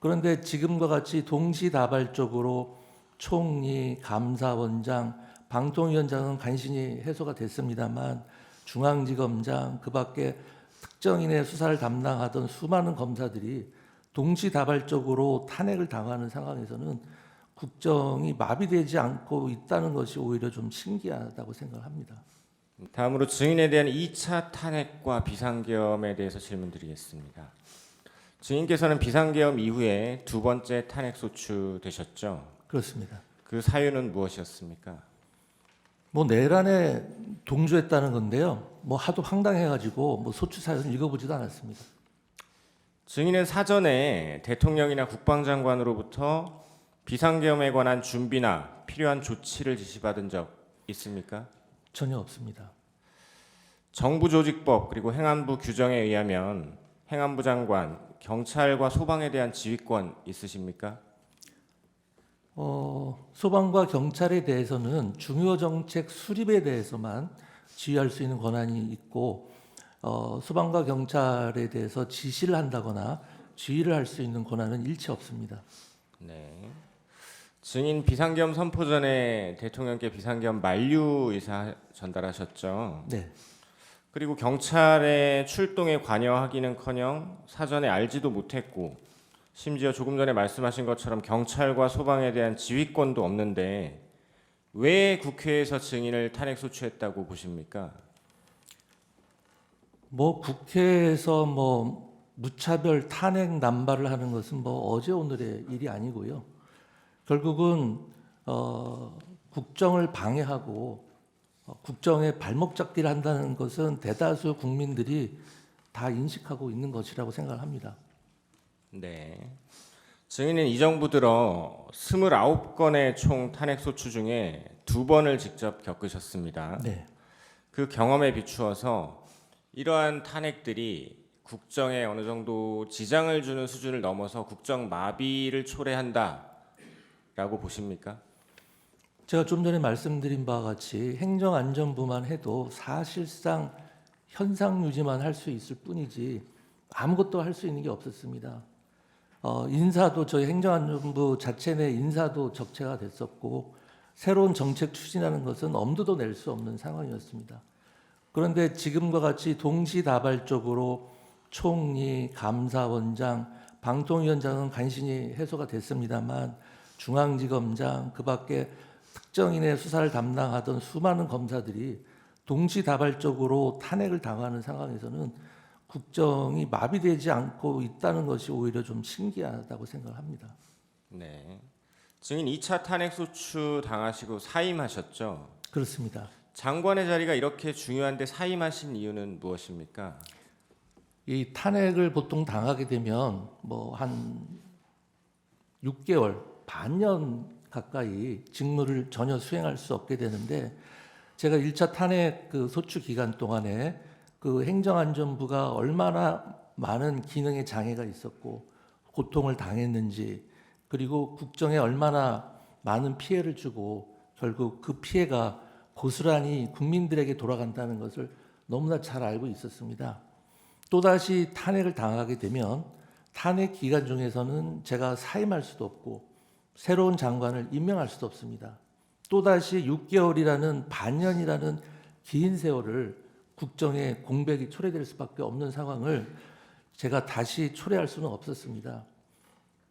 그런데 지금과 같이 동시다발적으로 총리, 감사원장, 방통위원장은 간신히 해소가 됐습니다만 중앙지검장, 그밖에 특정인의 수사를 담당하던 수많은 검사들이 동시다발적으로 탄핵을 당하는 상황에서는 국정이 마비되지 않고 있다는 것이 오히려 좀 신기하다고 생각합니다. 다음으로 증인에 대한 2차 탄핵과 비상계엄에 대해서 질문드리겠습니다. 증인께서는 비상계엄 이후에 두 번째 탄핵 소추되셨죠? 그렇습니다. 그 사유는 무엇이었습니까? 내란에 동조했다는 건데요. 하도 황당해가지고 소추 사연을 읽어보지도 않았습니다. 증인은 사전에 대통령이나 국방장관으로부터 비상계엄에 관한 준비나 필요한 조치를 지시받은 적 있습니까? 전혀 없습니다. 정부조직법 그리고 행안부 규정에 의하면 행안부 장관, 경찰과 소방에 대한 지휘권 있으십니까? 소방과 경찰에 대해서는 중요 정책 수립에 대해서만 지휘할 수 있는 권한이 있고 소방과 경찰에 대해서 지시를 한다거나 지휘를 할 수 있는 권한은 일체 없습니다. 네. 증인 비상계엄 선포 전에 대통령께 비상계엄 만류 의사 전달하셨죠. 네. 그리고 경찰의 출동에 관여하기는커녕 사전에 알지도 못했고 심지어 조금 전에 말씀하신 것처럼 경찰과 소방에 대한 지휘권도 없는데 왜 국회에서 증인을 탄핵 소추했다고 보십니까? 국회에서 무차별 탄핵 남발을 하는 것은 어제 오늘의 일이 아니고요. 결국은 국정을 방해하고 국정의 발목 잡기를 한다는 것은 대다수 국민들이 다 인식하고 있는 것이라고 생각을 합니다. 네. 증인은 이 정부 들어 29건의 총 탄핵 소추 중에 2번을 직접 겪으셨습니다. 네. 그 경험에 비추어서 이러한 탄핵들이 국정에 어느 정도 지장을 주는 수준을 넘어서 국정 마비를 초래한다라고 보십니까? 제가 좀 전에 말씀드린 바와 같이 행정안전부만 해도 사실상 현상 유지만 할 수 있을 뿐이지 아무것도 할 수 있는 게 없었습니다. 인사도 저희 행정안전부 자체 내 인사도 적체가 됐었고 새로운 정책 추진하는 것은 엄두도 낼 수 없는 상황이었습니다. 그런데 지금과 같이 동시다발적으로 총리, 감사원장, 방통위원장은 간신히 해소가 됐습니다만 중앙지검장, 그밖에 특정인의 수사를 담당하던 수많은 검사들이 동시다발적으로 탄핵을 당하는 상황에서는 국정이 마비되지 않고 있다는 것이 오히려 좀 신기하다고 생각합니다. 네. 증인 2차 탄핵 소추 당하시고 사임하셨죠? 그렇습니다. 장관의 자리가 이렇게 중요한데 사임하신 이유는 무엇입니까? 이 탄핵을 보통 당하게 되면 한 6개월, 반년 가까이 직무를 전혀 수행할 수 없게 되는데 제가 1차 탄핵 소추 기간 동안에 행정안전부가 얼마나 많은 기능의 장애가 있었고 고통을 당했는지 그리고 국정에 얼마나 많은 피해를 주고 결국 그 피해가 고스란히 국민들에게 돌아간다는 것을 너무나 잘 알고 있었습니다. 또다시 탄핵을 당하게 되면 탄핵 기간 중에서는 제가 사임할 수도 없고 새로운 장관을 임명할 수도 없습니다. 또다시 6개월이라는 반년이라는 긴 세월을 국정의 공백이 초래될 수밖에 없는 상황을 제가 다시 초래할 수는 없었습니다.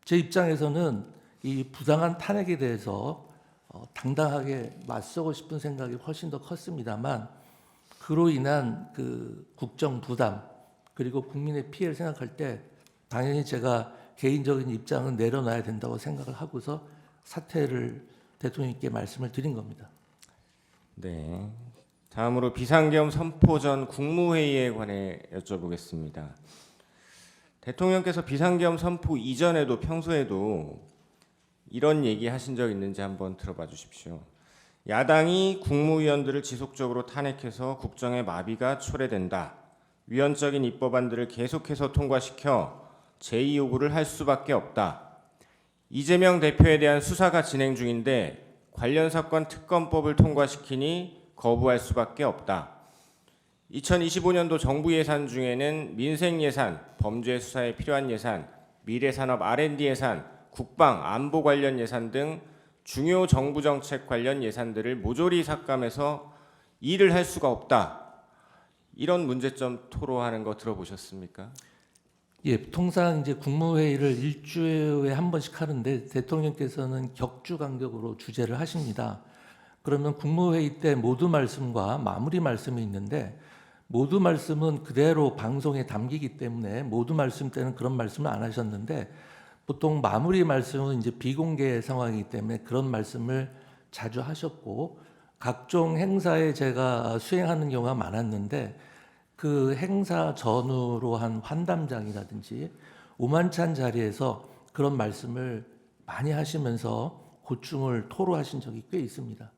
제 입장에서는 이 부당한 탄핵에 대해서 당당하게 맞서고 싶은 생각이 훨씬 더 컸습니다만 그로 인한 국정 부담 그리고 국민의 피해를 생각할 때 당연히 제가 개인적인 입장은 내려놔야 된다고 생각을 하고서 사퇴를 대통령님께 말씀을 드린 겁니다. 네. 다음으로 비상계엄 선포 전 국무회의에 관해 여쭤보겠습니다. 대통령께서 비상계엄 선포 이전에도 평소에도 이런 얘기 하신 적 있는지 한번 들어봐 주십시오. 야당이 국무위원들을 지속적으로 탄핵해서 국정의 마비가 초래된다. 위헌적인 입법안들을 계속해서 통과시켜 제2 요구를 할 수밖에 없다. 이재명 대표에 대한 수사가 진행 중인데 관련 사건 특검법을 통과시키니 거부할 수밖에 없다. 2025년도 정부 예산 중에는 민생 예산, 범죄 수사에 필요한 예산 미래산업 R&D 예산, 국방, 안보 관련 예산 등 중요 정부 정책 관련 예산들을 모조리 삭감해서 일을 할 수가 없다. 이런 문제점 토로하는 거 들어보셨습니까? 예, 통상 이제 국무회의를 일주일에 한 번씩 하는데 대통령께서는 격주 간격으로 주재를 하십니다. 그러면 국무회의 때 모두 말씀과 마무리 말씀이 있는데 모두 말씀은 그대로 방송에 담기기 때문에 모두 말씀 때는 그런 말씀을 안 하셨는데 보통 마무리 말씀은 이제 비공개 상황이기 때문에 그런 말씀을 자주 하셨고 각종 행사에 제가 수행하는 경우가 많았는데 그 행사 전후로 한 환담장이라든지 오만찬 자리에서 그런 말씀을 많이 하시면서 고충을 토로하신 적이 꽤 있습니다.